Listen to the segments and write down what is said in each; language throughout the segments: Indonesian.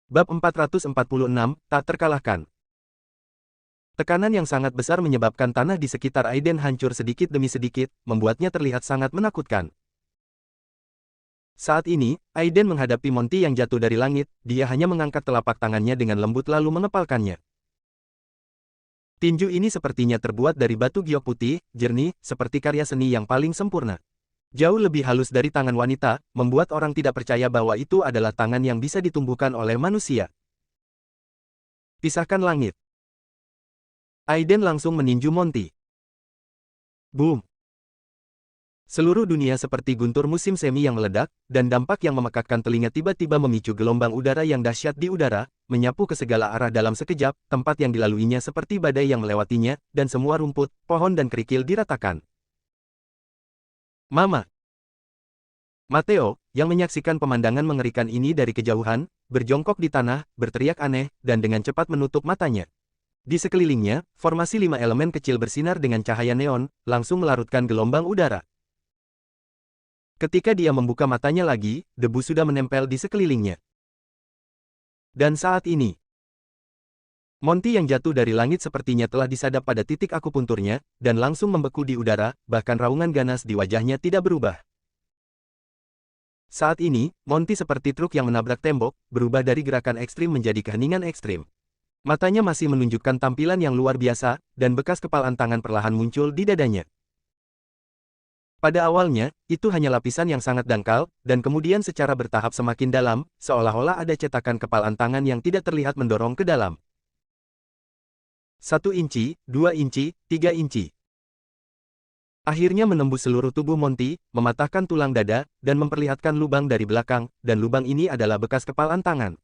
Bab 446, tak terkalahkan. Tekanan yang sangat besar menyebabkan tanah di sekitar Aiden hancur sedikit demi sedikit, membuatnya terlihat sangat menakutkan. Saat ini, Aiden menghadapi Monty yang jatuh dari langit, dia hanya mengangkat telapak tangannya dengan lembut lalu mengepalkannya. Tinju ini sepertinya terbuat dari batu giok putih, jernih, seperti karya seni yang paling sempurna. Jauh lebih halus dari tangan wanita, membuat orang tidak percaya bahwa itu adalah tangan yang bisa ditumbuhkan oleh manusia. Pisahkan langit. Aiden langsung meninju Monty. Boom! Seluruh dunia seperti guntur musim semi yang meledak, dan dampak yang memekakkan telinga tiba-tiba memicu gelombang udara yang dahsyat di udara, menyapu ke segala arah dalam sekejap, tempat yang dilaluinya seperti badai yang melewatinya, dan semua rumput, pohon dan kerikil diratakan. Mama! Mateo, yang menyaksikan pemandangan mengerikan ini dari kejauhan, berjongkok di tanah, berteriak aneh, dan dengan cepat menutup matanya. Di sekelilingnya, formasi 5 elemen kecil bersinar dengan cahaya neon, langsung melarutkan gelombang udara. Ketika dia membuka matanya lagi, debu sudah menempel di sekelilingnya. Dan saat ini, Monty yang jatuh dari langit sepertinya telah disadap pada titik akupunturnya, dan langsung membeku di udara, bahkan raungan ganas di wajahnya tidak berubah. Saat ini, Monty seperti truk yang menabrak tembok, berubah dari gerakan ekstrim menjadi keheningan ekstrim. Matanya masih menunjukkan tampilan yang luar biasa, dan bekas kepalan tangan perlahan muncul di dadanya. Pada awalnya, itu hanya lapisan yang sangat dangkal, dan kemudian secara bertahap semakin dalam, seolah-olah ada cetakan kepalan tangan yang tidak terlihat mendorong ke dalam. 1 inci, 2 inci, 3 inci. Akhirnya menembus seluruh tubuh Monty, mematahkan tulang dada, dan memperlihatkan lubang dari belakang, dan lubang ini adalah bekas kepalan tangan.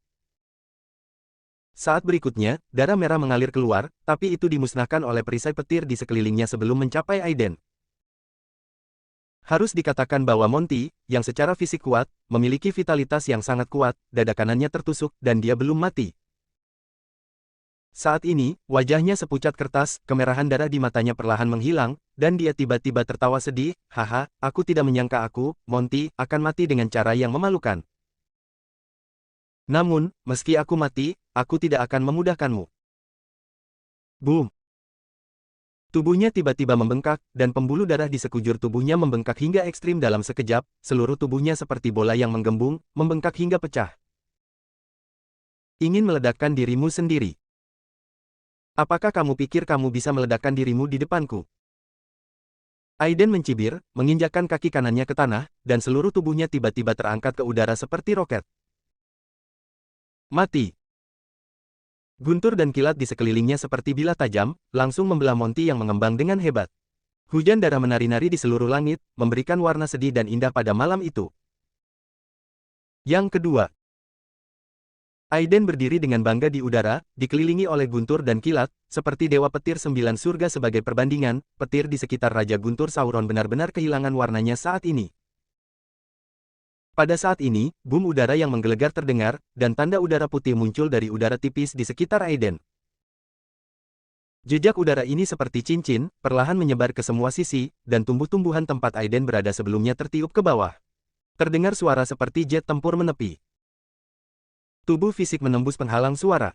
Saat berikutnya, darah merah mengalir keluar, tapi itu dimusnahkan oleh perisai petir di sekelilingnya sebelum mencapai Aiden. Harus dikatakan bahwa Monty, yang secara fisik kuat, memiliki vitalitas yang sangat kuat, dada kanannya tertusuk, dan dia belum mati. Saat ini, wajahnya sepucat kertas, kemerahan darah di matanya perlahan menghilang, dan dia tiba-tiba tertawa sedih, haha, aku tidak menyangka aku, Monty, akan mati dengan cara yang memalukan. Namun, meski aku mati, aku tidak akan memudahkanmu. Boom! Tubuhnya tiba-tiba membengkak, dan pembuluh darah di sekujur tubuhnya membengkak hingga ekstrim dalam sekejap, seluruh tubuhnya seperti bola yang menggembung, membengkak hingga pecah. Ingin meledakkan dirimu sendiri. Apakah kamu pikir kamu bisa meledakkan dirimu di depanku? Aiden mencibir, menginjakkan kaki kanannya ke tanah, dan seluruh tubuhnya tiba-tiba terangkat ke udara seperti roket. Mati! Guntur dan kilat di sekelilingnya seperti bilah tajam, langsung membelah Monty yang mengembang dengan hebat. Hujan darah menari-nari di seluruh langit, memberikan warna sedih dan indah pada malam itu. Yang kedua, Aiden berdiri dengan bangga di udara, dikelilingi oleh guntur dan kilat, seperti dewa petir 9 surga sebagai perbandingan, petir di sekitar Raja Guntur Sauron benar-benar kehilangan warnanya saat ini. Pada saat ini, boom udara yang menggelegar terdengar, dan tanda udara putih muncul dari udara tipis di sekitar Aiden. Jejak udara ini seperti cincin, perlahan menyebar ke semua sisi, dan tumbuh-tumbuhan tempat Aiden berada sebelumnya tertiup ke bawah. Terdengar suara seperti jet tempur menepi. Tubuh fisik menembus penghalang suara.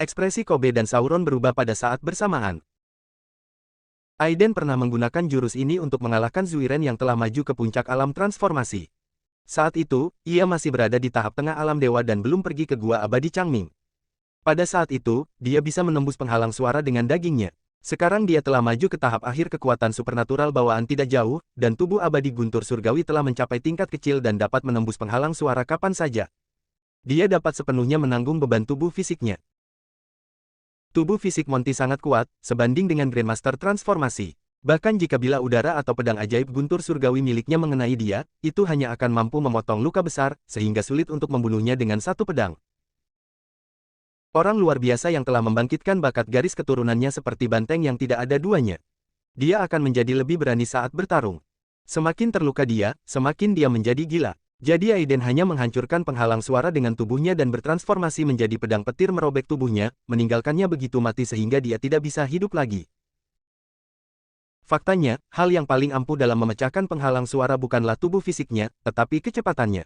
Ekspresi Kobe dan Sauron berubah pada saat bersamaan. Aiden pernah menggunakan jurus ini untuk mengalahkan Zuiren yang telah maju ke puncak alam transformasi. Saat itu, ia masih berada di tahap tengah alam dewa dan belum pergi ke gua abadi Changming. Pada saat itu, dia bisa menembus penghalang suara dengan dagingnya. Sekarang dia telah maju ke tahap akhir kekuatan supernatural bawaan tidak jauh, dan tubuh abadi guntur surgawi telah mencapai tingkat kecil dan dapat menembus penghalang suara kapan saja. Dia dapat sepenuhnya menanggung beban tubuh fisiknya. Tubuh fisik Monty sangat kuat, sebanding dengan Grandmaster transformasi. Bahkan jika bilah udara atau pedang ajaib guntur surgawi miliknya mengenai dia, itu hanya akan mampu memotong luka besar, sehingga sulit untuk membunuhnya dengan satu pedang. Orang luar biasa yang telah membangkitkan bakat garis keturunannya seperti banteng yang tidak ada duanya. Dia akan menjadi lebih berani saat bertarung. Semakin terluka dia, semakin dia menjadi gila. Jadi Aiden hanya menghancurkan penghalang suara dengan tubuhnya dan bertransformasi menjadi pedang petir merobek tubuhnya, meninggalkannya begitu mati sehingga dia tidak bisa hidup lagi. Faktanya, hal yang paling ampuh dalam memecahkan penghalang suara bukanlah tubuh fisiknya, tetapi kecepatannya.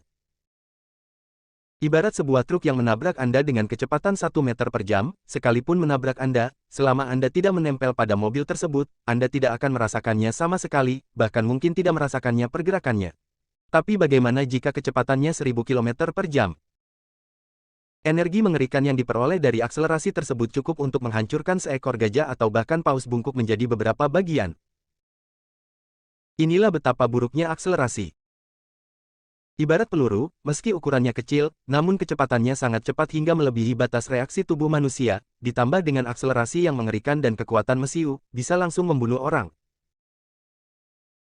Ibarat sebuah truk yang menabrak Anda dengan kecepatan 1 meter per jam, sekalipun menabrak Anda, selama Anda tidak menempel pada mobil tersebut, Anda tidak akan merasakannya sama sekali, bahkan mungkin tidak merasakannya pergerakannya. Tapi bagaimana jika kecepatannya 1000 km per jam? Energi mengerikan yang diperoleh dari akselerasi tersebut cukup untuk menghancurkan seekor gajah atau bahkan paus bungkuk menjadi beberapa bagian. Inilah betapa buruknya akselerasi. Ibarat peluru, meski ukurannya kecil, namun kecepatannya sangat cepat hingga melebihi batas reaksi tubuh manusia, ditambah dengan akselerasi yang mengerikan dan kekuatan mesiu, bisa langsung membunuh orang.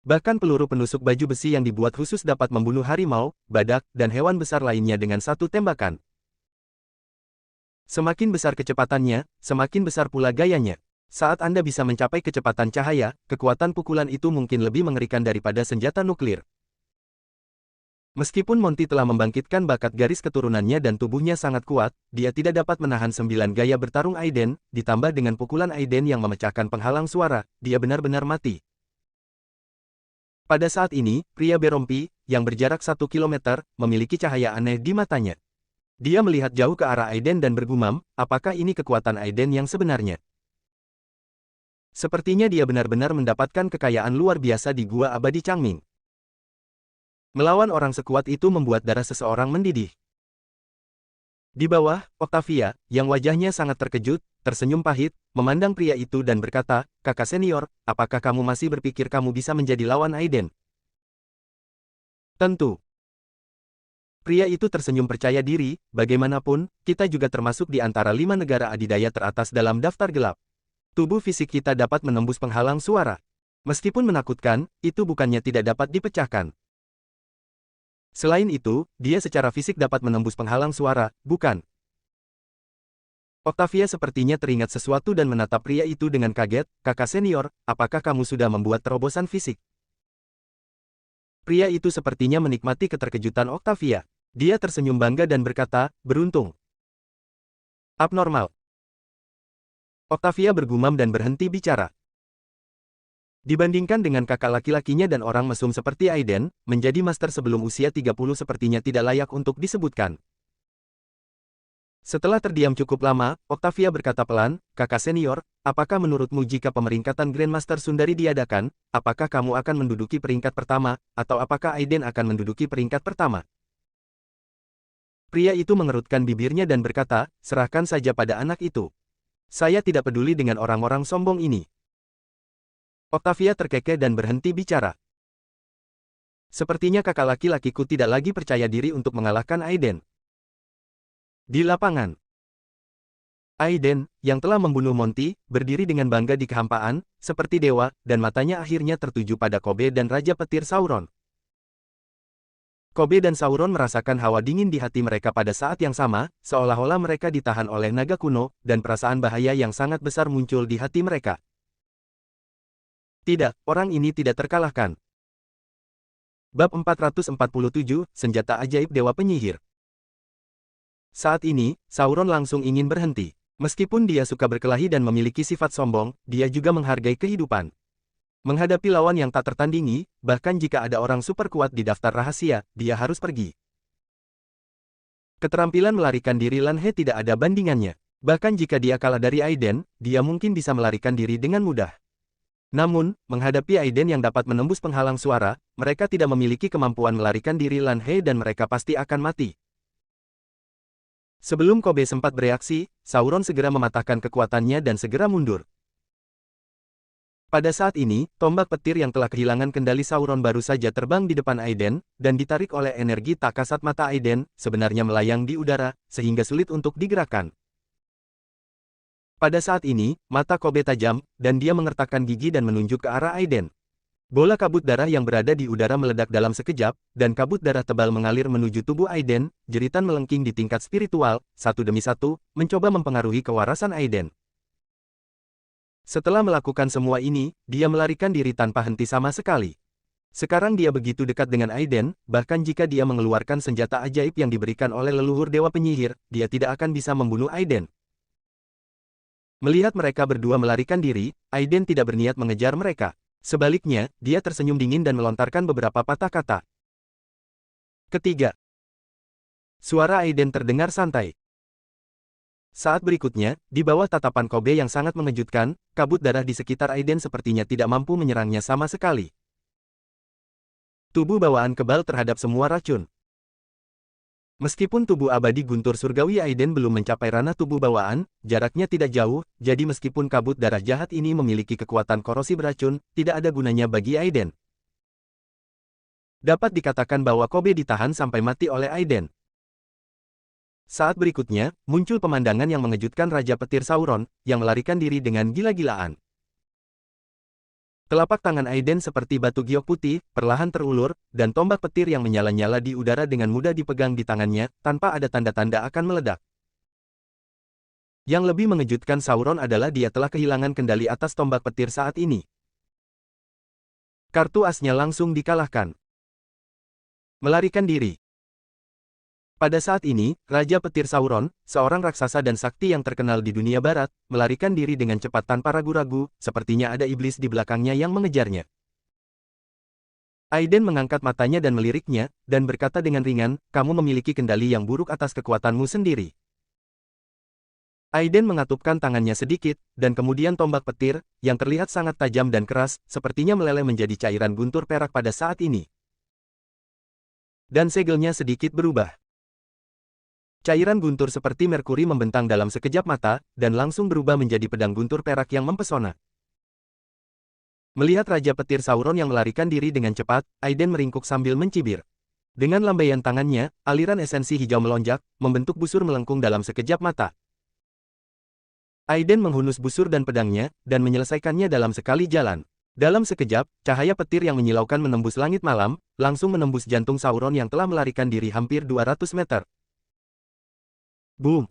Bahkan peluru penusuk baju besi yang dibuat khusus dapat membunuh harimau, badak, dan hewan besar lainnya dengan satu tembakan. Semakin besar kecepatannya, semakin besar pula gayanya. Saat Anda bisa mencapai kecepatan cahaya, kekuatan pukulan itu mungkin lebih mengerikan daripada senjata nuklir. Meskipun Monty telah membangkitkan bakat garis keturunannya dan tubuhnya sangat kuat, dia tidak dapat menahan 9 gaya bertarung Aiden, ditambah dengan pukulan Aiden yang memecahkan penghalang suara, dia benar-benar mati. Pada saat ini, pria berompi, yang berjarak 1 kilometer, memiliki cahaya aneh di matanya. Dia melihat jauh ke arah Aiden dan bergumam, apakah ini kekuatan Aiden yang sebenarnya? Sepertinya dia benar-benar mendapatkan kekayaan luar biasa di Gua Abadi Changming. Melawan orang sekuat itu membuat darah seseorang mendidih. Di bawah, Octavia, yang wajahnya sangat terkejut, tersenyum pahit, memandang pria itu dan berkata, "Kakak senior, apakah kamu masih berpikir kamu bisa menjadi lawan Aiden?" Tentu. Pria itu tersenyum percaya diri, bagaimanapun, kita juga termasuk di antara 5 negara adidaya teratas dalam daftar gelap. Tubuh fisik kita dapat menembus penghalang suara. Meskipun menakutkan, itu bukannya tidak dapat dipecahkan. Selain itu, dia secara fisik dapat menembus penghalang suara, bukan? Octavia sepertinya teringat sesuatu dan menatap pria itu dengan kaget, "Kakak senior, apakah kamu sudah membuat terobosan fisik?" Pria itu sepertinya menikmati keterkejutan Octavia. Dia tersenyum bangga dan berkata, "Beruntung." Abnormal. Octavia bergumam dan berhenti bicara. Dibandingkan dengan kakak laki-lakinya dan orang mesum seperti Aiden, menjadi master sebelum usia 30 sepertinya tidak layak untuk disebutkan. Setelah terdiam cukup lama, Octavia berkata pelan, "Kakak senior, apakah menurutmu jika pemeringkatan Grandmaster Sundari diadakan, apakah kamu akan menduduki peringkat pertama, atau apakah Aiden akan menduduki peringkat pertama?" Pria itu mengerutkan bibirnya dan berkata, "Serahkan saja pada anak itu. Saya tidak peduli dengan orang-orang sombong ini." Octavia terkekeh dan berhenti bicara. Sepertinya kakak laki-lakiku tidak lagi percaya diri untuk mengalahkan Aiden. Di lapangan, Aiden, yang telah membunuh Monty, berdiri dengan bangga di kehampaan, seperti dewa, dan matanya akhirnya tertuju pada Kobe dan Raja Petir Sauron. Kobe dan Sauron merasakan hawa dingin di hati mereka pada saat yang sama, seolah-olah mereka ditahan oleh naga kuno, dan perasaan bahaya yang sangat besar muncul di hati mereka. Tidak, orang ini tidak terkalahkan. Bab 447, Senjata Ajaib Dewa Penyihir. Saat ini, Sauron langsung ingin berhenti. Meskipun dia suka berkelahi dan memiliki sifat sombong, dia juga menghargai kehidupan. Menghadapi lawan yang tak tertandingi, bahkan jika ada orang super kuat di daftar rahasia, dia harus pergi. Keterampilan melarikan diri Lan He tidak ada bandingannya. Bahkan jika dia kalah dari Aiden, dia mungkin bisa melarikan diri dengan mudah. Namun, menghadapi Aiden yang dapat menembus penghalang suara, mereka tidak memiliki kemampuan melarikan diri Lan He dan mereka pasti akan mati. Sebelum Kobe sempat bereaksi, Sauron segera mematahkan kekuatannya dan segera mundur. Pada saat ini, tombak petir yang telah kehilangan kendali Sauron baru saja terbang di depan Aiden, dan ditarik oleh energi tak kasat mata Aiden, sebenarnya melayang di udara, sehingga sulit untuk digerakkan. Pada saat ini, mata Kobe tajam, dan dia mengertakkan gigi dan menunjuk ke arah Aiden. Bola kabut darah yang berada di udara meledak dalam sekejap, dan kabut darah tebal mengalir menuju tubuh Aiden, jeritan melengking di tingkat spiritual, satu demi satu, mencoba mempengaruhi kewarasan Aiden. Setelah melakukan semua ini, dia melarikan diri tanpa henti sama sekali. Sekarang dia begitu dekat dengan Aiden, bahkan jika dia mengeluarkan senjata ajaib yang diberikan oleh leluhur Dewa Penyihir, dia tidak akan bisa membunuh Aiden. Melihat mereka berdua melarikan diri, Aiden tidak berniat mengejar mereka. Sebaliknya, dia tersenyum dingin dan melontarkan beberapa patah kata. Ketiga. Suara Aiden terdengar santai. Saat berikutnya, di bawah tatapan Kobe yang sangat mengejutkan, kabut darah di sekitar Aiden sepertinya tidak mampu menyerangnya sama sekali. Tubuh bawaan kebal terhadap semua racun. Meskipun tubuh abadi guntur surgawi Aiden belum mencapai ranah tubuh bawaan, jaraknya tidak jauh, jadi meskipun kabut darah jahat ini memiliki kekuatan korosi beracun, tidak ada gunanya bagi Aiden. Dapat dikatakan bahwa Kobe ditahan sampai mati oleh Aiden. Saat berikutnya, muncul pemandangan yang mengejutkan Raja Petir Sauron, yang melarikan diri dengan gila-gilaan. Telapak tangan Aiden seperti batu giok putih, perlahan terulur, dan tombak petir yang menyala-nyala di udara dengan mudah dipegang di tangannya, tanpa ada tanda-tanda akan meledak. Yang lebih mengejutkan Sauron adalah dia telah kehilangan kendali atas tombak petir saat ini. Kartu asnya langsung dikalahkan. Melarikan diri. Pada saat ini, Raja Petir Sauron, seorang raksasa dan sakti yang terkenal di dunia barat, melarikan diri dengan cepat tanpa ragu-ragu, sepertinya ada iblis di belakangnya yang mengejarnya. Aiden mengangkat matanya dan meliriknya, dan berkata dengan ringan, "Kamu memiliki kendali yang buruk atas kekuatanmu sendiri." Aiden mengatupkan tangannya sedikit, dan kemudian tombak petir, yang terlihat sangat tajam dan keras, sepertinya meleleh menjadi cairan guntur perak pada saat ini. Dan segelnya sedikit berubah. Cairan guntur seperti merkuri membentang dalam sekejap mata, dan langsung berubah menjadi pedang guntur perak yang mempesona. Melihat Raja Petir Sauron yang melarikan diri dengan cepat, Aiden meringkuk sambil mencibir. Dengan lambaian tangannya, aliran esensi hijau melonjak, membentuk busur melengkung dalam sekejap mata. Aiden menghunus busur dan pedangnya, dan menyelesaikannya dalam sekali jalan. Dalam sekejap, cahaya petir yang menyilaukan menembus langit malam, langsung menembus jantung Sauron yang telah melarikan diri hampir 200 meter. Boom!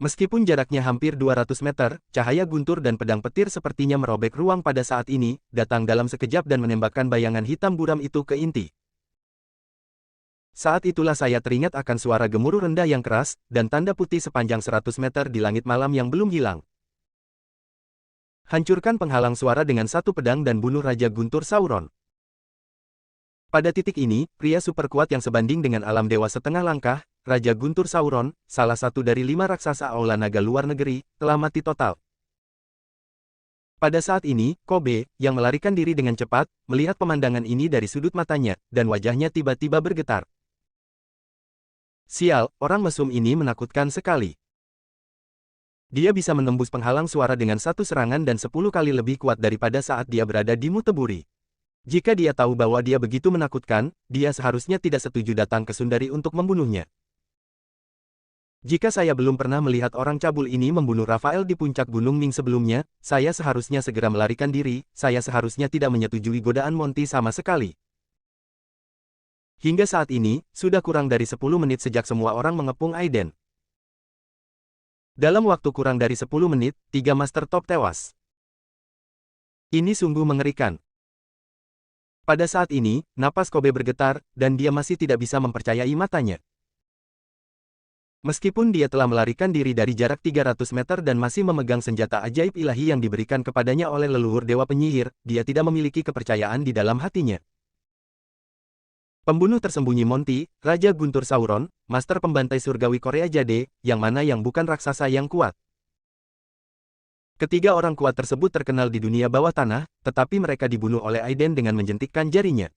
Meskipun jaraknya hampir 200 meter, cahaya guntur dan pedang petir sepertinya merobek ruang pada saat ini, datang dalam sekejap dan menembakkan bayangan hitam buram itu ke inti. Saat itulah saya teringat akan suara gemuruh rendah yang keras, dan tanda putih sepanjang 100 meter di langit malam yang belum hilang. Hancurkan penghalang suara dengan satu pedang dan bunuh Raja Guntur Sauron. Pada titik ini, pria super kuat yang sebanding dengan alam dewa setengah langkah, Raja Guntur Sauron, salah satu dari 5 raksasa aula naga luar negeri, telah mati total. Pada saat ini, Kobe, yang melarikan diri dengan cepat, melihat pemandangan ini dari sudut matanya, dan wajahnya tiba-tiba bergetar. Sial, orang mesum ini menakutkan sekali. Dia bisa menembus penghalang suara dengan satu serangan dan 10 kali lebih kuat daripada saat dia berada di Muteburi. Jika dia tahu bahwa dia begitu menakutkan, dia seharusnya tidak setuju datang ke Sundari untuk membunuhnya. Jika saya belum pernah melihat orang cabul ini membunuh Rafael di puncak Gunung Ming sebelumnya, saya seharusnya segera melarikan diri, saya seharusnya tidak menyetujui godaan Monty sama sekali. Hingga saat ini, sudah kurang dari 10 menit sejak semua orang mengepung Aiden. Dalam waktu kurang dari 10 menit, 3 Master Top tewas. Ini sungguh mengerikan. Pada saat ini, napas Kobe bergetar, dan dia masih tidak bisa mempercayai matanya. Meskipun dia telah melarikan diri dari jarak 300 meter dan masih memegang senjata ajaib ilahi yang diberikan kepadanya oleh leluhur dewa penyihir, dia tidak memiliki kepercayaan di dalam hatinya. Pembunuh tersembunyi Monty, Raja Guntur Sauron, Master Pembantai Surgawi Korea Jade, yang mana yang bukan raksasa yang kuat. Ketiga orang kuat tersebut terkenal di dunia bawah tanah, tetapi mereka dibunuh oleh Aiden dengan menjentikkan jarinya.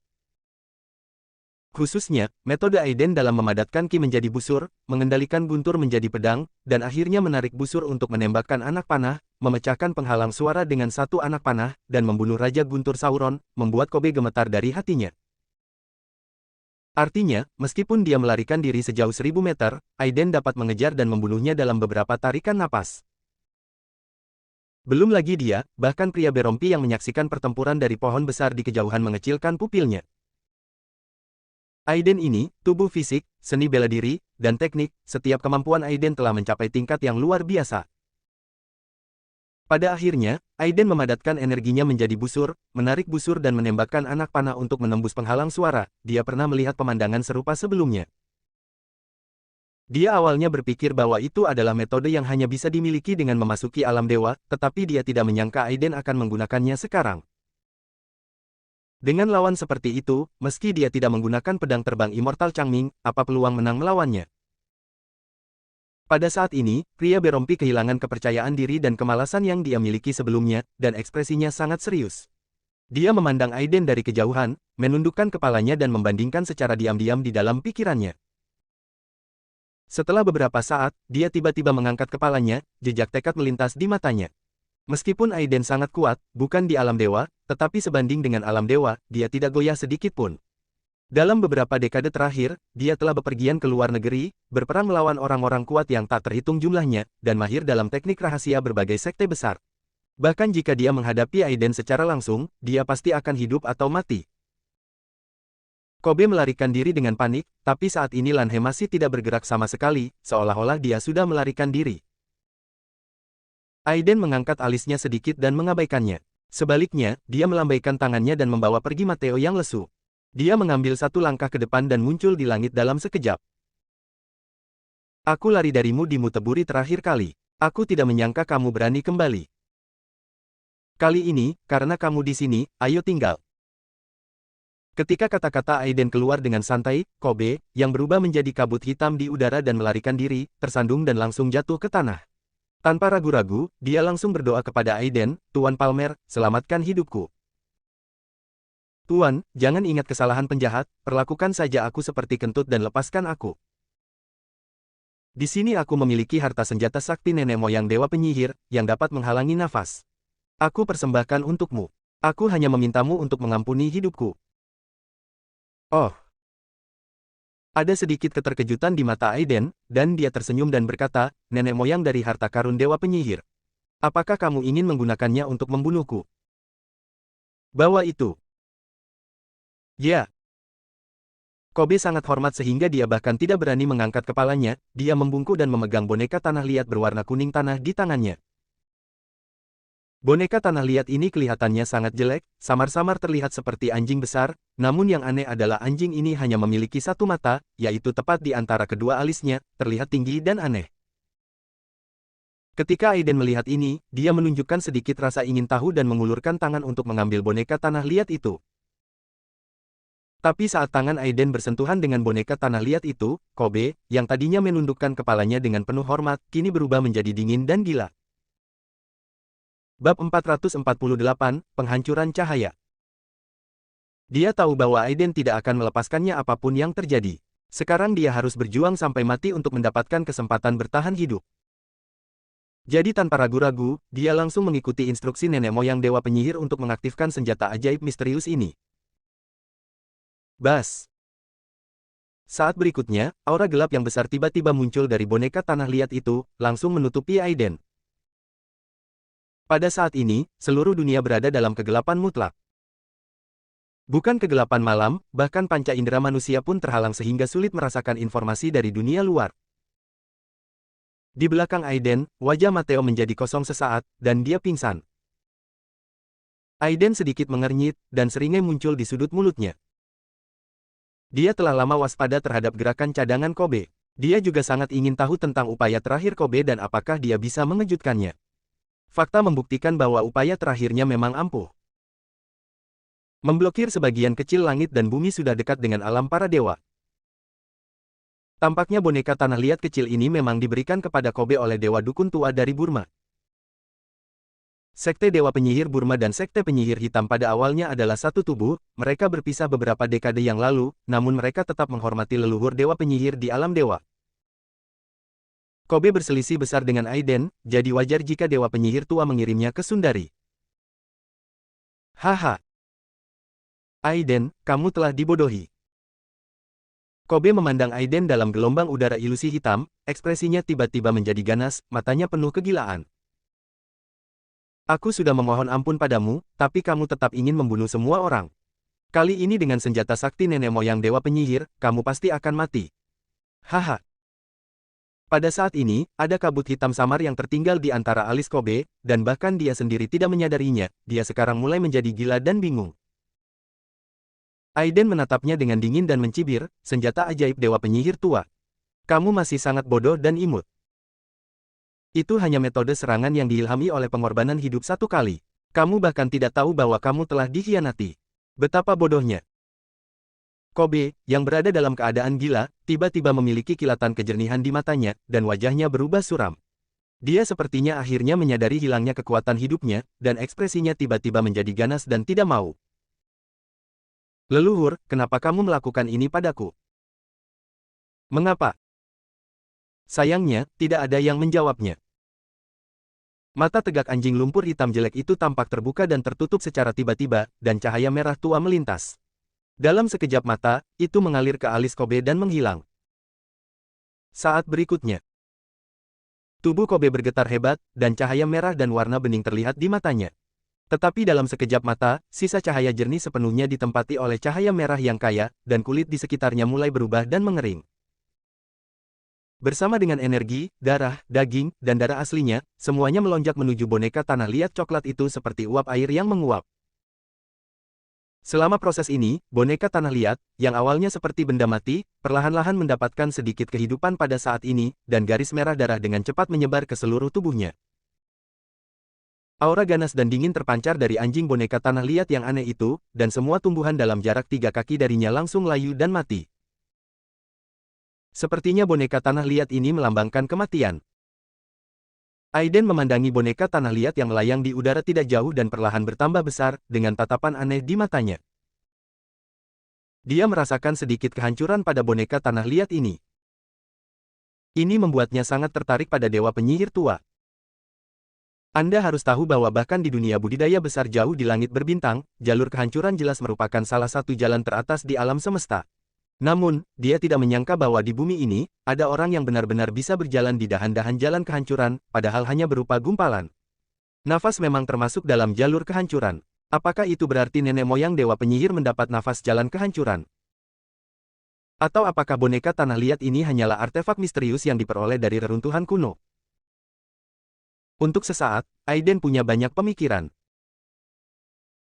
Khususnya, metode Aiden dalam memadatkan ki menjadi busur, mengendalikan guntur menjadi pedang, dan akhirnya menarik busur untuk menembakkan anak panah, memecahkan penghalang suara dengan satu anak panah, dan membunuh Raja Guntur Sauron, membuat Kobe gemetar dari hatinya. Artinya, meskipun dia melarikan diri sejauh 1000 meter, Aiden dapat mengejar dan membunuhnya dalam beberapa tarikan napas. Belum lagi dia, bahkan pria berompi yang menyaksikan pertempuran dari pohon besar di kejauhan mengecilkan pupilnya. Aiden ini, tubuh fisik, seni bela diri, dan teknik, setiap kemampuan Aiden telah mencapai tingkat yang luar biasa. Pada akhirnya, Aiden memadatkan energinya menjadi busur, menarik busur dan menembakkan anak panah untuk menembus penghalang suara. Dia pernah melihat pemandangan serupa sebelumnya. Dia awalnya berpikir bahwa itu adalah metode yang hanya bisa dimiliki dengan memasuki alam dewa, tetapi dia tidak menyangka Aiden akan menggunakannya sekarang. Dengan lawan seperti itu, meski dia tidak menggunakan pedang terbang Immortal Changming, apa peluang menang melawannya? Pada saat ini, pria berompi kehilangan kepercayaan diri dan kemalasan yang dia miliki sebelumnya, dan ekspresinya sangat serius. Dia memandang Aiden dari kejauhan, menundukkan kepalanya dan membandingkan secara diam-diam di dalam pikirannya. Setelah beberapa saat, dia tiba-tiba mengangkat kepalanya, jejak tekad melintas di matanya. Meskipun Aiden sangat kuat, bukan di alam dewa, tetapi sebanding dengan alam dewa, dia tidak goyah sedikit pun. Dalam beberapa dekade terakhir, dia telah bepergian ke luar negeri, berperang melawan orang-orang kuat yang tak terhitung jumlahnya, dan mahir dalam teknik rahasia berbagai sekte besar. Bahkan jika dia menghadapi Aiden secara langsung, dia pasti akan hidup atau mati. Kobe melarikan diri dengan panik, tapi saat ini Lanhe masih tidak bergerak sama sekali, seolah-olah dia sudah melarikan diri. Aiden mengangkat alisnya sedikit dan mengabaikannya. Sebaliknya, dia melambaikan tangannya dan membawa pergi Mateo yang lesu. Dia mengambil satu langkah ke depan dan muncul di langit dalam sekejap. Aku lari darimu di Muteburi terakhir kali. Aku tidak menyangka kamu berani kembali. Kali ini, karena kamu di sini, ayo tinggal. Ketika kata-kata Aiden keluar dengan santai, Kobe, yang berubah menjadi kabut hitam di udara dan melarikan diri, tersandung dan langsung jatuh ke tanah. Tanpa ragu-ragu, dia langsung berdoa kepada Aiden, "Tuan Palmer, selamatkan hidupku. Tuan, jangan ingat kesalahan penjahat, perlakukan saja aku seperti kentut dan lepaskan aku. Di sini aku memiliki harta senjata sakti nenek moyang dewa penyihir, yang dapat menghalangi nafas. Aku persembahkan untukmu. Aku hanya memintamu untuk mengampuni hidupku." Oh. Ada sedikit keterkejutan di mata Aiden, dan dia tersenyum dan berkata, "Nenek moyang dari harta karun dewa penyihir. Apakah kamu ingin menggunakannya untuk membunuhku?" Bawa itu. Ya. Kobe sangat hormat sehingga dia bahkan tidak berani mengangkat kepalanya, dia membungkuk dan memegang boneka tanah liat berwarna kuning tanah di tangannya. Boneka tanah liat ini kelihatannya sangat jelek, samar-samar terlihat seperti anjing besar, namun yang aneh adalah anjing ini hanya memiliki satu mata, yaitu tepat di antara kedua alisnya, terlihat tinggi dan aneh. Ketika Aiden melihat ini, dia menunjukkan sedikit rasa ingin tahu dan mengulurkan tangan untuk mengambil boneka tanah liat itu. Tapi saat tangan Aiden bersentuhan dengan boneka tanah liat itu, Kobe, yang tadinya menundukkan kepalanya dengan penuh hormat, kini berubah menjadi dingin dan gila. Bab 448, Penghancuran Cahaya. Dia tahu bahwa Aiden tidak akan melepaskannya apapun yang terjadi. Sekarang dia harus berjuang sampai mati untuk mendapatkan kesempatan bertahan hidup. Jadi tanpa ragu-ragu, dia langsung mengikuti instruksi nenek moyang dewa penyihir untuk mengaktifkan senjata ajaib misterius ini. Bas. Saat berikutnya, aura gelap yang besar tiba-tiba muncul dari boneka tanah liat itu, langsung menutupi Aiden. Pada saat ini, seluruh dunia berada dalam kegelapan mutlak. Bukan kegelapan malam, bahkan panca indera manusia pun terhalang sehingga sulit merasakan informasi dari dunia luar. Di belakang Aiden, wajah Mateo menjadi kosong sesaat, dan dia pingsan. Aiden sedikit mengernyit, dan seringai muncul di sudut mulutnya. Dia telah lama waspada terhadap gerakan cadangan Kobe. Dia juga sangat ingin tahu tentang upaya terakhir Kobe dan apakah dia bisa mengejutkannya. Fakta membuktikan bahwa upaya terakhirnya memang ampuh. Memblokir sebagian kecil langit dan bumi sudah dekat dengan alam para dewa. Tampaknya boneka tanah liat kecil ini memang diberikan kepada Kobe oleh dewa dukun tua dari Burma. Sekte Dewa Penyihir Burma dan Sekte Penyihir Hitam pada awalnya adalah satu tubuh, mereka berpisah beberapa dekade yang lalu, namun mereka tetap menghormati leluhur dewa penyihir di alam dewa. Kobe berselisih besar dengan Aiden, jadi wajar jika dewa penyihir tua mengirimnya ke Sundari. Haha. Aiden, kamu telah dibodohi. Kobe memandang Aiden dalam gelombang udara ilusi hitam, ekspresinya tiba-tiba menjadi ganas, matanya penuh kegilaan. Aku sudah memohon ampun padamu, tapi kamu tetap ingin membunuh semua orang. Kali ini dengan senjata sakti nenek moyang dewa penyihir, kamu pasti akan mati. Haha. Pada saat ini, ada kabut hitam samar yang tertinggal di antara alis Kobe, dan bahkan dia sendiri tidak menyadarinya, dia sekarang mulai menjadi gila dan bingung. Aiden menatapnya dengan dingin dan mencibir, senjata ajaib dewa penyihir tua. Kamu masih sangat bodoh dan imut. Itu hanya metode serangan yang diilhami oleh pengorbanan hidup satu kali. Kamu bahkan tidak tahu bahwa kamu telah dikhianati. Betapa bodohnya. Kobe, yang berada dalam keadaan gila, tiba-tiba memiliki kilatan kejernihan di matanya, dan wajahnya berubah suram. Dia sepertinya akhirnya menyadari hilangnya kekuatan hidupnya, dan ekspresinya tiba-tiba menjadi ganas dan tidak mau. Leluhur, kenapa kamu melakukan ini padaku? Mengapa? Sayangnya, tidak ada yang menjawabnya. Mata tegak anjing lumpur hitam jelek itu tampak terbuka dan tertutup secara tiba-tiba, dan cahaya merah tua melintas. Dalam sekejap mata, itu mengalir ke alis Kobe dan menghilang. Saat berikutnya, tubuh Kobe bergetar hebat, dan cahaya merah dan warna bening terlihat di matanya. Tetapi dalam sekejap mata, sisa cahaya jernih sepenuhnya ditempati oleh cahaya merah yang kaya, dan kulit di sekitarnya mulai berubah dan mengering. Bersama dengan energi, darah, daging, dan darah aslinya, semuanya melonjak menuju boneka tanah liat coklat itu seperti uap air yang menguap. Selama proses ini, boneka tanah liat, yang awalnya seperti benda mati, perlahan-lahan mendapatkan sedikit kehidupan pada saat ini, dan garis merah darah dengan cepat menyebar ke seluruh tubuhnya. Aura ganas dan dingin terpancar dari anjing boneka tanah liat yang aneh itu, dan semua tumbuhan dalam jarak 3 kaki darinya langsung layu dan mati. Sepertinya boneka tanah liat ini melambangkan kematian. Aiden memandangi boneka tanah liat yang melayang di udara tidak jauh dan perlahan bertambah besar, dengan tatapan aneh di matanya. Dia merasakan sedikit kehancuran pada boneka tanah liat ini. Ini membuatnya sangat tertarik pada dewa penyihir tua. Anda harus tahu bahwa bahkan di dunia budidaya besar jauh di langit berbintang, jalur kehancuran jelas merupakan salah satu jalan teratas di alam semesta. Namun, dia tidak menyangka bahwa di bumi ini, ada orang yang benar-benar bisa berjalan di dahan-dahan jalan kehancuran, padahal hanya berupa gumpalan. Nafas memang termasuk dalam jalur kehancuran. Apakah itu berarti nenek moyang dewa penyihir mendapat nafas jalan kehancuran? Atau apakah boneka tanah liat ini hanyalah artefak misterius yang diperoleh dari reruntuhan kuno? Untuk sesaat, Aiden punya banyak pemikiran.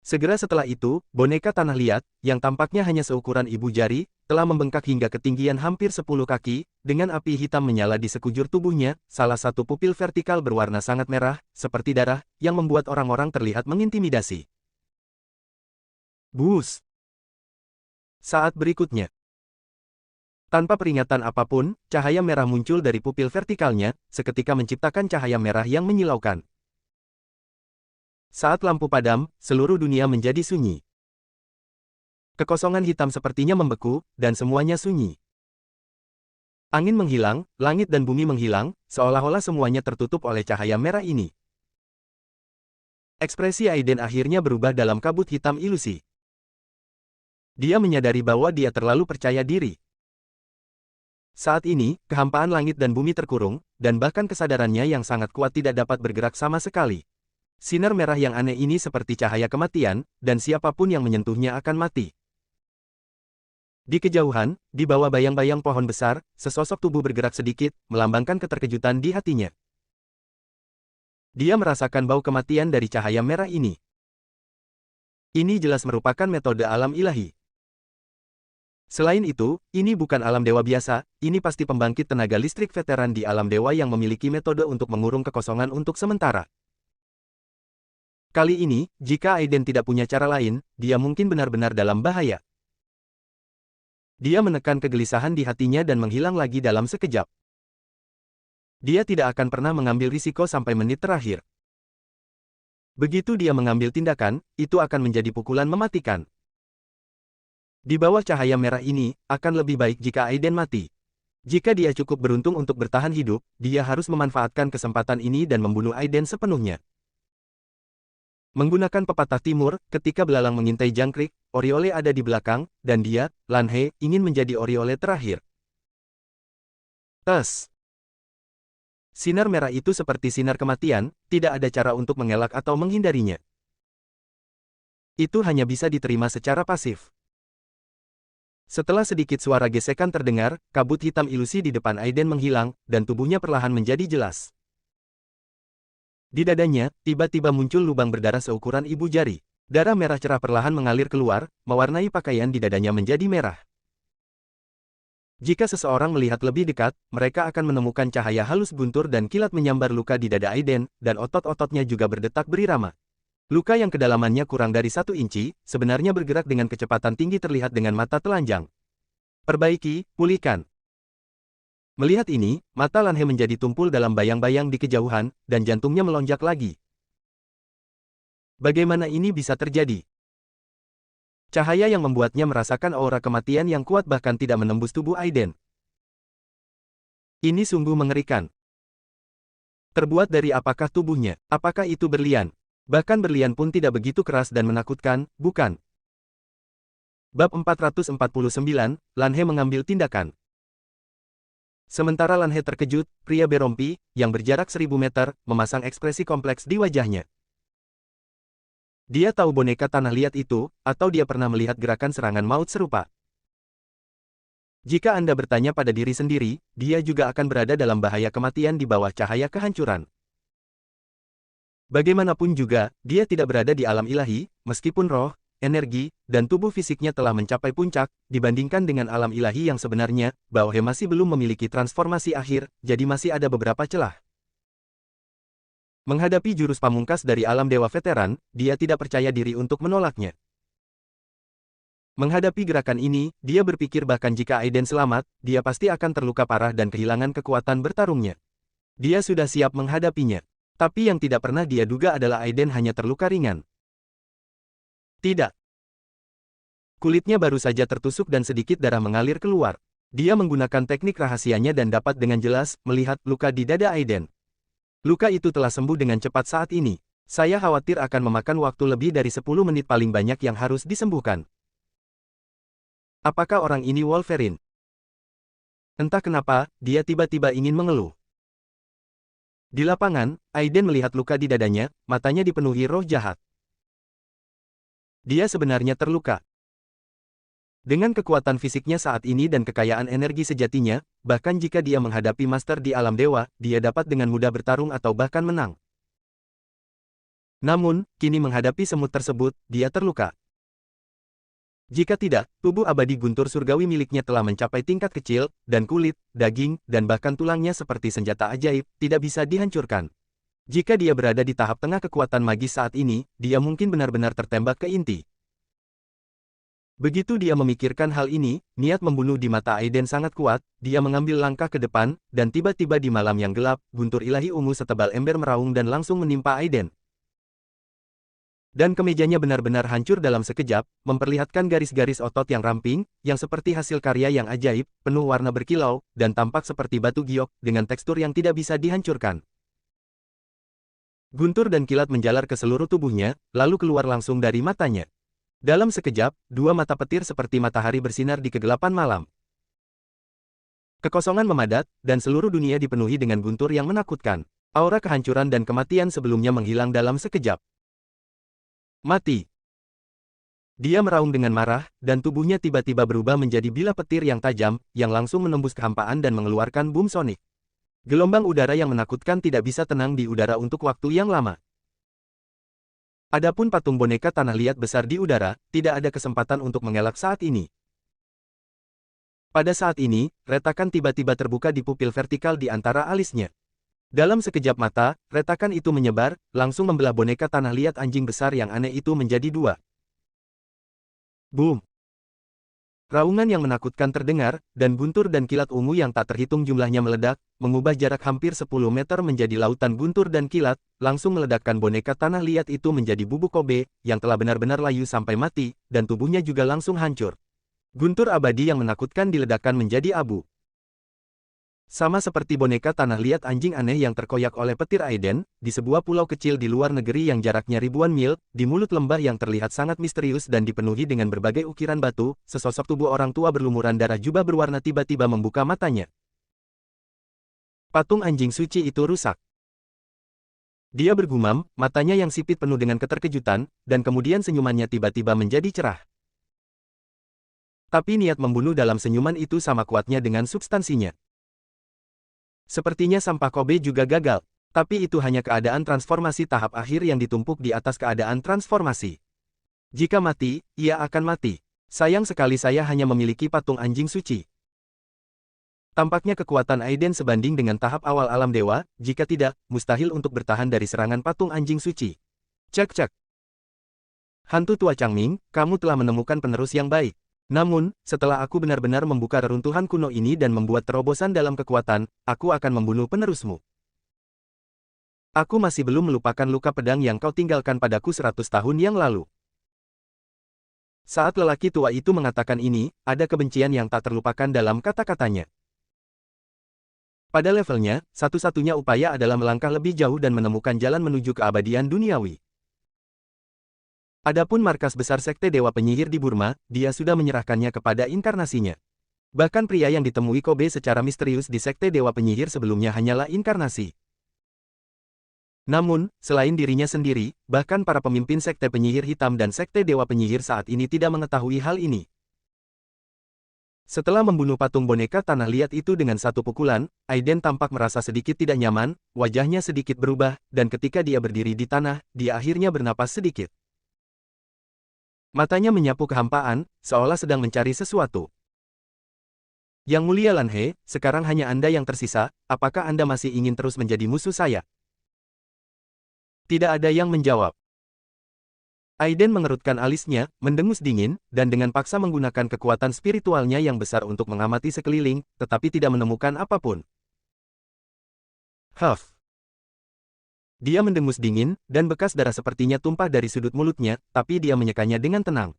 Segera setelah itu, boneka tanah liat, yang tampaknya hanya seukuran ibu jari, telah membengkak hingga ketinggian hampir 10 kaki, dengan api hitam menyala di sekujur tubuhnya, salah satu pupil vertikal berwarna sangat merah, seperti darah, yang membuat orang-orang terlihat mengintimidasi. Bus! Saat berikutnya, tanpa peringatan apapun, cahaya merah muncul dari pupil vertikalnya, seketika menciptakan cahaya merah yang menyilaukan. Saat lampu padam, seluruh dunia menjadi sunyi. Kekosongan hitam sepertinya membeku, dan semuanya sunyi. Angin menghilang, langit dan bumi menghilang, seolah-olah semuanya tertutup oleh cahaya merah ini. Ekspresi Aiden akhirnya berubah dalam kabut hitam ilusi. Dia menyadari bahwa dia terlalu percaya diri. Saat ini, kehampaan langit dan bumi terkurung, dan bahkan kesadarannya yang sangat kuat tidak dapat bergerak sama sekali. Sinar merah yang aneh ini seperti cahaya kematian, dan siapapun yang menyentuhnya akan mati. Di kejauhan, di bawah bayang-bayang pohon besar, sesosok tubuh bergerak sedikit, melambangkan keterkejutan di hatinya. Dia merasakan bau kematian dari cahaya merah ini. Ini jelas merupakan metode alam ilahi. Selain itu, ini bukan alam dewa biasa, ini pasti pembangkit tenaga listrik veteran di alam dewa yang memiliki metode untuk mengurung kekosongan untuk sementara. Kali ini, jika Aiden tidak punya cara lain, dia mungkin benar-benar dalam bahaya. Dia menekan kegelisahan di hatinya dan menghilang lagi dalam sekejap. Dia tidak akan pernah mengambil risiko sampai menit terakhir. Begitu dia mengambil tindakan, itu akan menjadi pukulan mematikan. Di bawah cahaya merah ini, akan lebih baik jika Aiden mati. Jika dia cukup beruntung untuk bertahan hidup, dia harus memanfaatkan kesempatan ini dan membunuh Aiden sepenuhnya. Menggunakan pepatah timur, ketika belalang mengintai jangkrik, Oriole ada di belakang, dan dia, Lan He, ingin menjadi Oriole terakhir. Sinar merah itu seperti sinar kematian, tidak ada cara untuk mengelak atau menghindarinya. Itu hanya bisa diterima secara pasif. Setelah sedikit suara gesekan terdengar, kabut hitam ilusi di depan Aiden menghilang, dan tubuhnya perlahan menjadi jelas. Di dadanya, tiba-tiba muncul lubang berdarah seukuran ibu jari. Darah merah cerah perlahan mengalir keluar, mewarnai pakaian di dadanya menjadi merah. Jika seseorang melihat lebih dekat, mereka akan menemukan cahaya halus guntur dan kilat menyambar luka di dada Aiden, dan otot-ototnya juga berdetak berirama. Luka yang kedalamannya kurang dari 1 inci, sebenarnya bergerak dengan kecepatan tinggi terlihat dengan mata telanjang. Perbaiki, pulihkan. Melihat ini, mata Lanhe menjadi tumpul dalam bayang-bayang di kejauhan, dan jantungnya melonjak lagi. Bagaimana ini bisa terjadi? Cahaya yang membuatnya merasakan aura kematian yang kuat bahkan tidak menembus tubuh Aiden. Ini sungguh mengerikan. Terbuat dari apakah tubuhnya? Apakah itu berlian? Bahkan berlian pun tidak begitu keras dan menakutkan, bukan? Bab 449, Lanhe mengambil tindakan. Sementara Lanhe terkejut, pria berompi, yang berjarak 1000 meter, memasang ekspresi kompleks di wajahnya. Dia tahu boneka tanah liat itu, atau dia pernah melihat gerakan serangan maut serupa. Jika Anda bertanya pada diri sendiri, dia juga akan berada dalam bahaya kematian di bawah cahaya kehancuran. Bagaimanapun juga, dia tidak berada di alam ilahi, meskipun roh, energi, dan tubuh fisiknya telah mencapai puncak, dibandingkan dengan alam ilahi yang sebenarnya, Bao He masih belum memiliki transformasi akhir, jadi masih ada beberapa celah. Menghadapi jurus pamungkas dari alam dewa veteran, dia tidak percaya diri untuk menolaknya. Menghadapi gerakan ini, dia berpikir bahkan jika Aiden selamat, dia pasti akan terluka parah dan kehilangan kekuatan bertarungnya. Dia sudah siap menghadapinya. Tapi yang tidak pernah dia duga adalah Aiden hanya terluka ringan. Tidak. Kulitnya baru saja tertusuk dan sedikit darah mengalir keluar. Dia menggunakan teknik rahasianya dan dapat dengan jelas melihat luka di dada Aiden. Luka itu telah sembuh dengan cepat saat ini. Saya khawatir akan memakan waktu lebih dari 10 menit paling banyak yang harus disembuhkan. Apakah orang ini Wolverine? Entah kenapa, dia tiba-tiba ingin mengeluh. Di lapangan, Aiden melihat luka di dadanya, matanya dipenuhi roh jahat. Dia sebenarnya terluka. Dengan kekuatan fisiknya saat ini dan kekayaan energi sejatinya, bahkan jika dia menghadapi master di alam dewa, dia dapat dengan mudah bertarung atau bahkan menang. Namun, kini menghadapi semut tersebut, dia terluka. Jika tidak, tubuh abadi guntur surgawi miliknya telah mencapai tingkat kecil, dan kulit, daging, dan bahkan tulangnya seperti senjata ajaib, tidak bisa dihancurkan. Jika dia berada di tahap tengah kekuatan magis saat ini, dia mungkin benar-benar tertembak ke inti. Begitu dia memikirkan hal ini, niat membunuh di mata Aiden sangat kuat, dia mengambil langkah ke depan, dan tiba-tiba di malam yang gelap, guntur ilahi ungu setebal ember meraung dan langsung menimpa Aiden. Dan kemejanya benar-benar hancur dalam sekejap, memperlihatkan garis-garis otot yang ramping, yang seperti hasil karya yang ajaib, penuh warna berkilau, dan tampak seperti batu giok, dengan tekstur yang tidak bisa dihancurkan. Guntur dan kilat menjalar ke seluruh tubuhnya, lalu keluar langsung dari matanya. Dalam sekejap, dua mata petir seperti matahari bersinar di kegelapan malam. Kekosongan memadat, dan seluruh dunia dipenuhi dengan guntur yang menakutkan. Aura kehancuran dan kematian sebelumnya menghilang dalam sekejap. Mati. Dia meraung dengan marah, dan tubuhnya tiba-tiba berubah menjadi bilah petir yang tajam, yang langsung menembus kehampaan dan mengeluarkan boom sonik. Gelombang udara yang menakutkan tidak bisa tenang di udara untuk waktu yang lama. Adapun patung boneka tanah liat besar di udara, tidak ada kesempatan untuk mengelak saat ini. Pada saat ini, retakan tiba-tiba terbuka di pupil vertikal di antara alisnya. Dalam sekejap mata, retakan itu menyebar, langsung membelah boneka tanah liat anjing besar yang aneh itu menjadi dua. Boom! Raungan yang menakutkan terdengar, dan guntur dan kilat ungu yang tak terhitung jumlahnya meledak, mengubah jarak hampir 10 meter menjadi lautan guntur dan kilat, langsung meledakkan boneka tanah liat itu menjadi bubuk kobe, yang telah benar-benar layu sampai mati, dan tubuhnya juga langsung hancur. Guntur abadi yang menakutkan diledakkan menjadi abu. Sama seperti boneka tanah liat anjing aneh yang terkoyak oleh petir Aiden, di sebuah pulau kecil di luar negeri yang jaraknya ribuan mil, di mulut lembah yang terlihat sangat misterius dan dipenuhi dengan berbagai ukiran batu, sesosok tubuh orang tua berlumuran darah jubah berwarna tiba-tiba membuka matanya. Patung anjing suci itu rusak. Dia bergumam, matanya yang sipit penuh dengan keterkejutan, dan kemudian senyumannya tiba-tiba menjadi cerah. Tapi niat membunuh dalam senyuman itu sama kuatnya dengan substansinya. Sepertinya sampah Kobe juga gagal, tapi itu hanya keadaan transformasi tahap akhir yang ditumpuk di atas keadaan transformasi. Jika mati, ia akan mati. Sayang sekali saya hanya memiliki patung anjing suci. Tampaknya kekuatan Aiden sebanding dengan tahap awal alam dewa, jika tidak, mustahil untuk bertahan dari serangan patung anjing suci. Cek-cek. Hantu tua Changming, kamu telah menemukan penerus yang baik. Namun, setelah aku benar-benar membuka reruntuhan kuno ini dan membuat terobosan dalam kekuatan, aku akan membunuh penerusmu. Aku masih belum melupakan luka pedang yang kau tinggalkan padaku 100 tahun yang lalu. Saat lelaki tua itu mengatakan ini, ada kebencian yang tak terlupakan dalam kata-katanya. Pada levelnya, satu-satunya upaya adalah melangkah lebih jauh dan menemukan jalan menuju keabadian duniawi. Adapun markas besar Sekte Dewa Penyihir di Burma, dia sudah menyerahkannya kepada inkarnasinya. Bahkan pria yang ditemui Kobe secara misterius di Sekte Dewa Penyihir sebelumnya hanyalah inkarnasi. Namun, selain dirinya sendiri, bahkan para pemimpin Sekte Penyihir Hitam dan Sekte Dewa Penyihir saat ini tidak mengetahui hal ini. Setelah membunuh patung boneka tanah liat itu dengan satu pukulan, Aiden tampak merasa sedikit tidak nyaman, wajahnya sedikit berubah, dan ketika dia berdiri di tanah, dia akhirnya bernapas sedikit. Matanya menyapu kehampaan, seolah sedang mencari sesuatu. Yang mulia Lanhe, sekarang hanya Anda yang tersisa, apakah Anda masih ingin terus menjadi musuh saya? Tidak ada yang menjawab. Aiden mengerutkan alisnya, mendengus dingin, dan dengan paksa menggunakan kekuatan spiritualnya yang besar untuk mengamati sekeliling, tetapi tidak menemukan apapun. Huff. Dia mendengus dingin, dan bekas darah sepertinya tumpah dari sudut mulutnya, tapi dia menyekanya dengan tenang.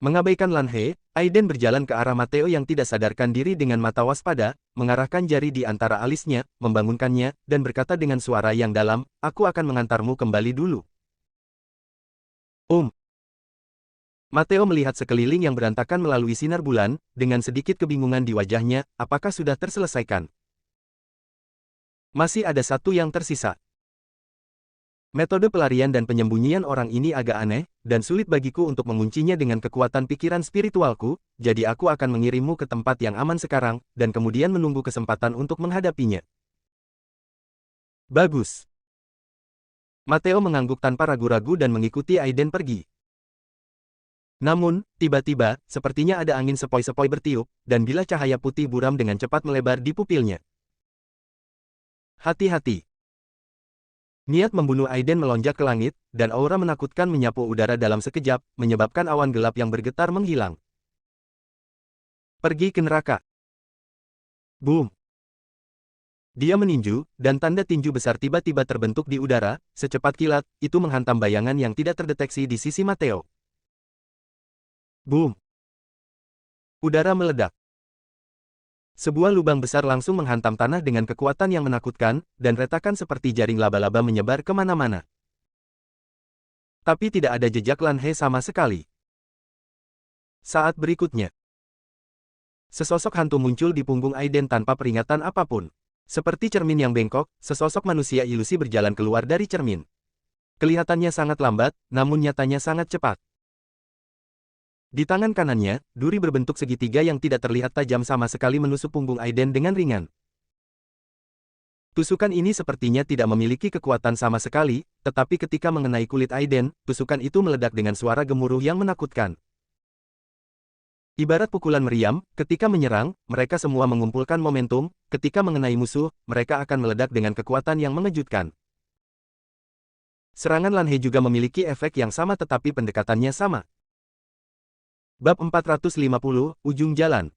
Mengabaikan Lanhe, Aiden berjalan ke arah Mateo yang tidak sadarkan diri dengan mata waspada, mengarahkan jari di antara alisnya, membangunkannya, dan berkata dengan suara yang dalam, "Aku akan mengantarmu kembali dulu." Mateo melihat sekeliling yang berantakan melalui sinar bulan, dengan sedikit kebingungan di wajahnya, apakah sudah terselesaikan? Masih ada satu yang tersisa. Metode pelarian dan penyembunyian orang ini agak aneh, dan sulit bagiku untuk menguncinya dengan kekuatan pikiran spiritualku, jadi aku akan mengirimmu ke tempat yang aman sekarang, dan kemudian menunggu kesempatan untuk menghadapinya. Bagus. Mateo mengangguk tanpa ragu-ragu dan mengikuti Aiden pergi. Namun, tiba-tiba, sepertinya ada angin sepoi-sepoi bertiup, dan bilah cahaya putih buram dengan cepat melebar di pupilnya. Hati-hati. Niat membunuh Aiden melonjak ke langit, dan aura menakutkan menyapu udara dalam sekejap, menyebabkan awan gelap yang bergetar menghilang. Pergi ke neraka. Boom. Dia meninju, dan tanda tinju besar tiba-tiba terbentuk di udara, secepat kilat, itu menghantam bayangan yang tidak terdeteksi di sisi Mateo. Boom. Udara meledak. Sebuah lubang besar langsung menghantam tanah dengan kekuatan yang menakutkan, dan retakan seperti jaring laba-laba menyebar kemana-mana. Tapi tidak ada jejak Lanhe sama sekali. Saat berikutnya, sesosok hantu muncul di punggung Aiden tanpa peringatan apapun. Seperti cermin yang bengkok, sesosok manusia ilusi berjalan keluar dari cermin. Kelihatannya sangat lambat, namun nyatanya sangat cepat. Di tangan kanannya, duri berbentuk segitiga yang tidak terlihat tajam sama sekali menusuk punggung Aiden dengan ringan. Tusukan ini sepertinya tidak memiliki kekuatan sama sekali, tetapi ketika mengenai kulit Aiden, tusukan itu meledak dengan suara gemuruh yang menakutkan. Ibarat pukulan meriam, ketika menyerang, mereka semua mengumpulkan momentum, ketika mengenai musuh, mereka akan meledak dengan kekuatan yang mengejutkan. Serangan Lanhe juga memiliki efek yang sama tetapi pendekatannya sama. Bab 450, Ujung Jalan.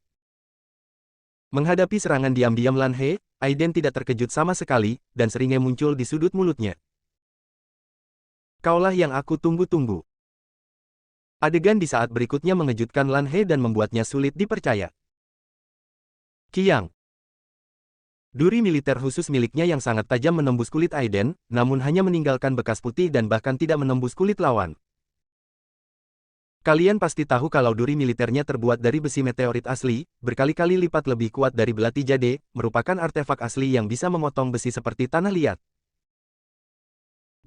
Menghadapi serangan diam-diam Lanhe, Aiden tidak terkejut sama sekali, dan seringai muncul di sudut mulutnya. Kaulah yang aku tunggu-tunggu. Adegan di saat berikutnya mengejutkan Lanhe dan membuatnya sulit dipercaya. Qiang. Duri militer khusus miliknya yang sangat tajam menembus kulit Aiden, namun hanya meninggalkan bekas putih dan bahkan tidak menembus kulit lawan. Kalian pasti tahu kalau duri militernya terbuat dari besi meteorit asli, berkali-kali lipat lebih kuat dari belati jade, merupakan artefak asli yang bisa memotong besi seperti tanah liat.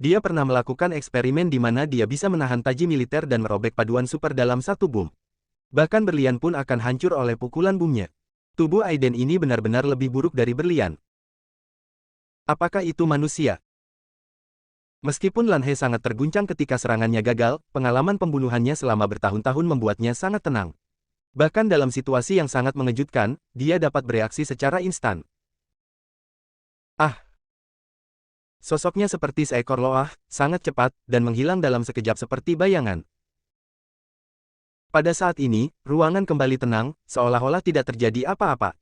Dia pernah melakukan eksperimen di mana dia bisa menahan taji militer dan merobek paduan super dalam satu boom. Bahkan berlian pun akan hancur oleh pukulan boomnya. Tubuh Aiden ini benar-benar lebih buruk dari berlian. Apakah itu manusia? Meskipun Lanhe sangat terguncang ketika serangannya gagal, pengalaman pembunuhannya selama bertahun-tahun membuatnya sangat tenang. Bahkan dalam situasi yang sangat mengejutkan, dia dapat bereaksi secara instan. Ah! Sosoknya seperti seekor loah, sangat cepat, dan menghilang dalam sekejap seperti bayangan. Pada saat ini, ruangan kembali tenang, seolah-olah tidak terjadi apa-apa.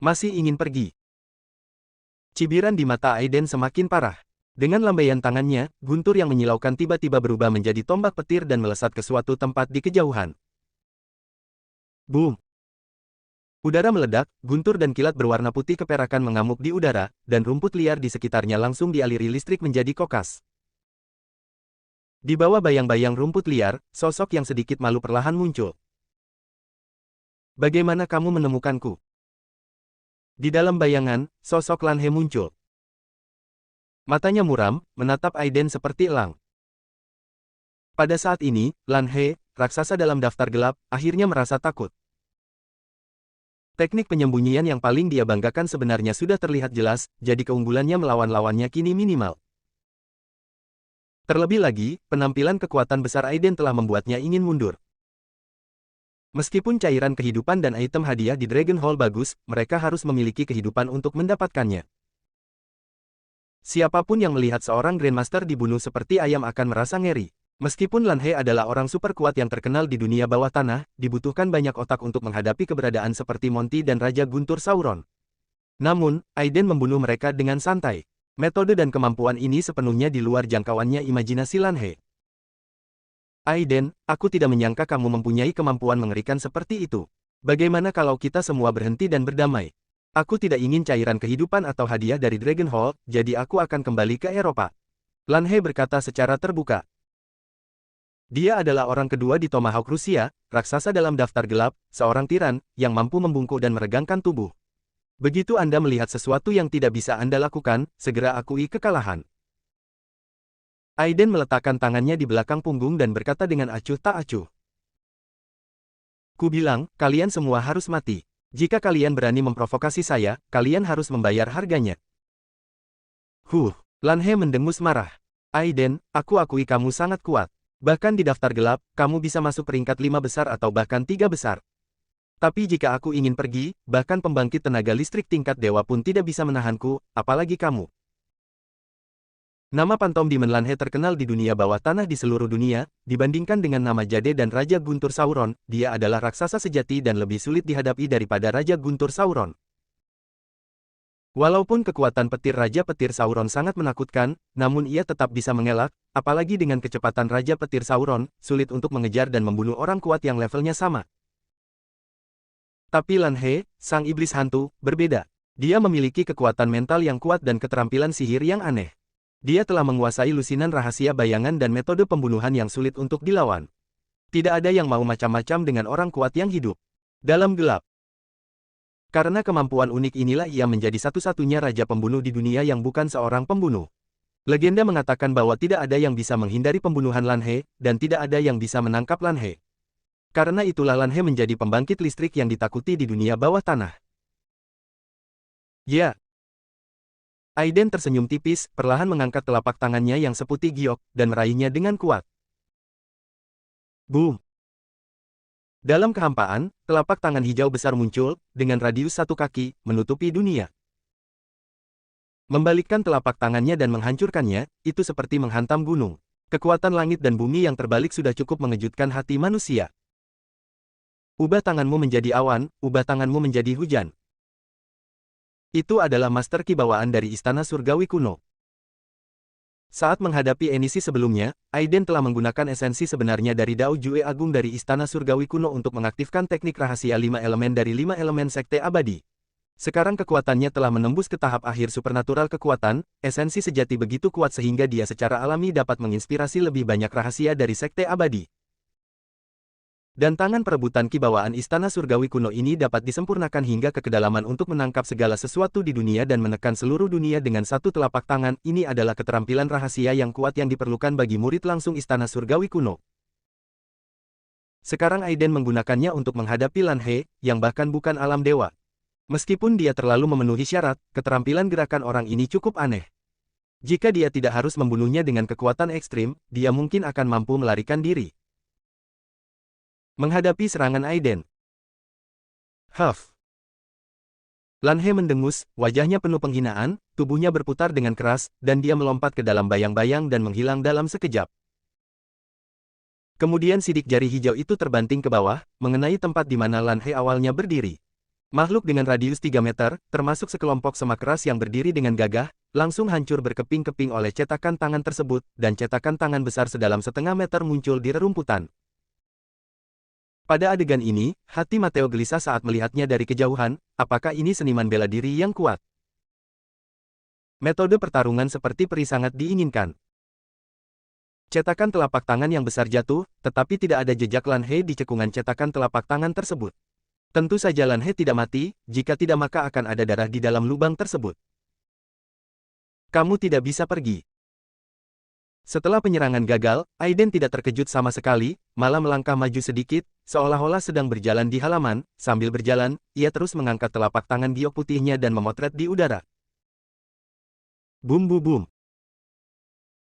Masih ingin pergi? Cibiran di mata Aiden semakin parah. Dengan lambaian tangannya, guntur yang menyilaukan tiba-tiba berubah menjadi tombak petir dan melesat ke suatu tempat di kejauhan. Boom! Udara meledak, guntur dan kilat berwarna putih keperakan mengamuk di udara, dan rumput liar di sekitarnya langsung dialiri listrik menjadi kokas. Di bawah bayang-bayang rumput liar, sosok yang sedikit malu perlahan muncul. Bagaimana kamu menemukanku? Di dalam bayangan, sosok Lan He muncul. Matanya muram, menatap Aiden seperti elang. Pada saat ini, Lan He, raksasa dalam daftar gelap, akhirnya merasa takut. Teknik penyembunyian yang paling dia banggakan sebenarnya sudah terlihat jelas, jadi keunggulannya melawan lawannya kini minimal. Terlebih lagi, penampilan kekuatan besar Aiden telah membuatnya ingin mundur. Meskipun cairan kehidupan dan item hadiah di Dragon Hall bagus, mereka harus memiliki kehidupan untuk mendapatkannya. Siapapun yang melihat seorang Grandmaster dibunuh seperti ayam akan merasa ngeri. Meskipun Lan He adalah orang super kuat yang terkenal di dunia bawah tanah, dibutuhkan banyak otak untuk menghadapi keberadaan seperti Monty dan Raja Guntur Sauron. Namun, Aiden membunuh mereka dengan santai. Metode dan kemampuan ini sepenuhnya di luar jangkauannya imajinasi Lan He. Aiden, aku tidak menyangka kamu mempunyai kemampuan mengerikan seperti itu. Bagaimana kalau kita semua berhenti dan berdamai? Aku tidak ingin cairan kehidupan atau hadiah dari Dragon Hall, jadi aku akan kembali ke Eropa. Lan He berkata secara terbuka. Dia adalah orang kedua di Tomahawk Rusia, raksasa dalam daftar gelap, seorang tiran, yang mampu membungkuk dan meregangkan tubuh. Begitu Anda melihat sesuatu yang tidak bisa Anda lakukan, segera akui kekalahan. Aiden meletakkan tangannya di belakang punggung dan berkata dengan acuh tak acuh. Ku bilang, kalian semua harus mati. Jika kalian berani memprovokasi saya, kalian harus membayar harganya. Lan He mendengus marah. Aiden, aku akui kamu sangat kuat. Bahkan di daftar gelap, kamu bisa masuk peringkat 5 besar atau bahkan 3 besar. Tapi jika aku ingin pergi, bahkan pembangkit tenaga listrik tingkat dewa pun tidak bisa menahanku, apalagi kamu. Nama Pantom Demon Lan He terkenal di dunia bawah tanah di seluruh dunia, dibandingkan dengan nama Jade dan Raja Guntur Sauron, dia adalah raksasa sejati dan lebih sulit dihadapi daripada Raja Guntur Sauron. Walaupun kekuatan petir Raja Petir Sauron sangat menakutkan, namun ia tetap bisa mengelak, apalagi dengan kecepatan Raja Petir Sauron, sulit untuk mengejar dan membunuh orang kuat yang levelnya sama. Tapi Lan He, sang iblis hantu, berbeda. Dia memiliki kekuatan mental yang kuat dan keterampilan sihir yang aneh. Dia telah menguasai lusinan rahasia bayangan dan metode pembunuhan yang sulit untuk dilawan. Tidak ada yang mau macam-macam dengan orang kuat yang hidup dalam gelap. Karena kemampuan unik inilah ia menjadi satu-satunya raja pembunuh di dunia yang bukan seorang pembunuh. Legenda mengatakan bahwa tidak ada yang bisa menghindari pembunuhan Lan He, dan tidak ada yang bisa menangkap Lan He. Karena itulah Lan He menjadi pembangkit listrik yang ditakuti di dunia bawah tanah. Ya. Aiden tersenyum tipis, perlahan mengangkat telapak tangannya yang seputih giok, dan meraihnya dengan kuat. Boom! Dalam kehampaan, telapak tangan hijau besar muncul, dengan radius 1 kaki, menutupi dunia. Membalikkan telapak tangannya dan menghancurkannya, itu seperti menghantam gunung. Kekuatan langit dan bumi yang terbalik sudah cukup mengejutkan hati manusia. Ubah tanganmu menjadi awan, ubah tanganmu menjadi hujan. Itu adalah master ki bawaan dari Istana Surgawi kuno. Saat menghadapi Enisi sebelumnya, Aiden telah menggunakan esensi sebenarnya dari Dao Jue Agung dari Istana Surgawi kuno untuk mengaktifkan teknik rahasia 5 elemen dari 5 elemen sekte abadi. Sekarang kekuatannya telah menembus ke tahap akhir supernatural kekuatan, esensi sejati begitu kuat sehingga dia secara alami dapat menginspirasi lebih banyak rahasia dari sekte abadi. Dan tangan perebutan ki bawaan Istana Surgawi kuno ini dapat disempurnakan hingga ke kedalaman untuk menangkap segala sesuatu di dunia dan menekan seluruh dunia dengan satu telapak tangan. Ini adalah keterampilan rahasia yang kuat yang diperlukan bagi murid langsung Istana Surgawi kuno. Sekarang Aiden menggunakannya untuk menghadapi Lan He, yang bahkan bukan alam dewa. Meskipun dia terlalu memenuhi syarat, keterampilan gerakan orang ini cukup aneh. Jika dia tidak harus membunuhnya dengan kekuatan ekstrim, dia mungkin akan mampu melarikan diri. Menghadapi serangan Aiden. Huff. Lan He mendengus, wajahnya penuh penghinaan, tubuhnya berputar dengan keras, dan dia melompat ke dalam bayang-bayang dan menghilang dalam sekejap. Kemudian sidik jari hijau itu terbanting ke bawah, mengenai tempat di mana Lan He awalnya berdiri. Makhluk dengan radius 3 meter, termasuk sekelompok semak keras yang berdiri dengan gagah, langsung hancur berkeping-keping oleh cetakan tangan tersebut, dan cetakan tangan besar sedalam setengah meter muncul di rerumputan. Pada adegan ini, hati Mateo gelisah saat melihatnya dari kejauhan, apakah ini seniman bela diri yang kuat? Metode pertarungan seperti peri sangat diinginkan. Cetakan telapak tangan yang besar jatuh, tetapi tidak ada jejak Lan He di cekungan cetakan telapak tangan tersebut. Tentu saja Lan He tidak mati, jika tidak maka akan ada darah di dalam lubang tersebut. Kamu tidak bisa pergi. Setelah penyerangan gagal, Aiden tidak terkejut sama sekali, malah melangkah maju sedikit, seolah-olah sedang berjalan di halaman. Sambil berjalan, ia terus mengangkat telapak tangan giok putihnya dan memotret di udara. Bum bum bum.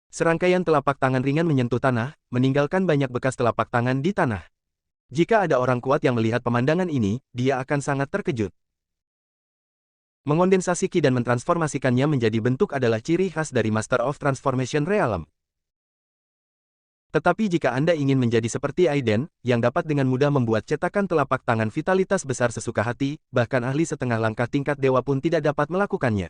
Serangkaian telapak tangan ringan menyentuh tanah, meninggalkan banyak bekas telapak tangan di tanah. Jika ada orang kuat yang melihat pemandangan ini, dia akan sangat terkejut. Mengondensasi Ki dan mentransformasikannya menjadi bentuk adalah ciri khas dari Master of Transformation Realm. Tetapi jika Anda ingin menjadi seperti Aiden, yang dapat dengan mudah membuat cetakan telapak tangan vitalitas besar sesuka hati, bahkan ahli setengah langkah tingkat dewa pun tidak dapat melakukannya.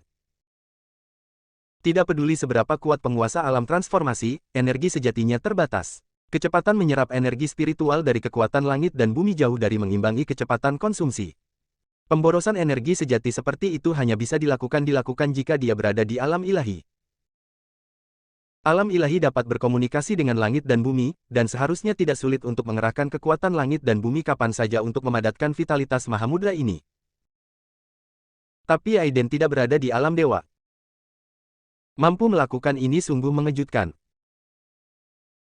Tidak peduli seberapa kuat penguasa alam transformasi, energi sejatinya terbatas. Kecepatan menyerap energi spiritual dari kekuatan langit dan bumi jauh dari mengimbangi kecepatan konsumsi. Pemborosan energi sejati seperti itu hanya bisa dilakukan jika dia berada di alam ilahi. Alam ilahi dapat berkomunikasi dengan langit dan bumi, dan seharusnya tidak sulit untuk mengerahkan kekuatan langit dan bumi kapan saja untuk memadatkan vitalitas Mahamudra ini. Tapi Aiden tidak berada di alam dewa. Mampu melakukan ini sungguh mengejutkan.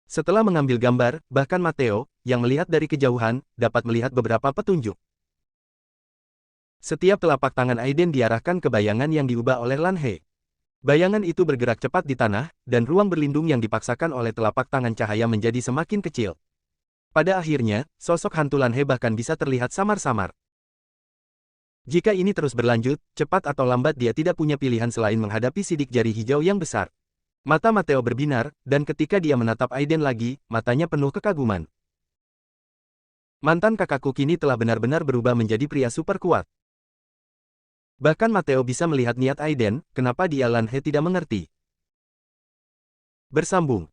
Setelah mengambil gambar, bahkan Mateo, yang melihat dari kejauhan, dapat melihat beberapa petunjuk. Setiap telapak tangan Aiden diarahkan ke bayangan yang diubah oleh Lan He. Bayangan itu bergerak cepat di tanah, dan ruang berlindung yang dipaksakan oleh telapak tangan cahaya menjadi semakin kecil. Pada akhirnya, sosok hantu Lan He bahkan bisa terlihat samar-samar. Jika ini terus berlanjut, cepat atau lambat dia tidak punya pilihan selain menghadapi sidik jari hijau yang besar. Mata Mateo berbinar, dan ketika dia menatap Aiden lagi, matanya penuh kekaguman. Mantan kakakku kini telah benar-benar berubah menjadi pria super kuat. Bahkan Mateo bisa melihat niat Aiden, kenapa dia Lan He tidak mengerti. Bersambung.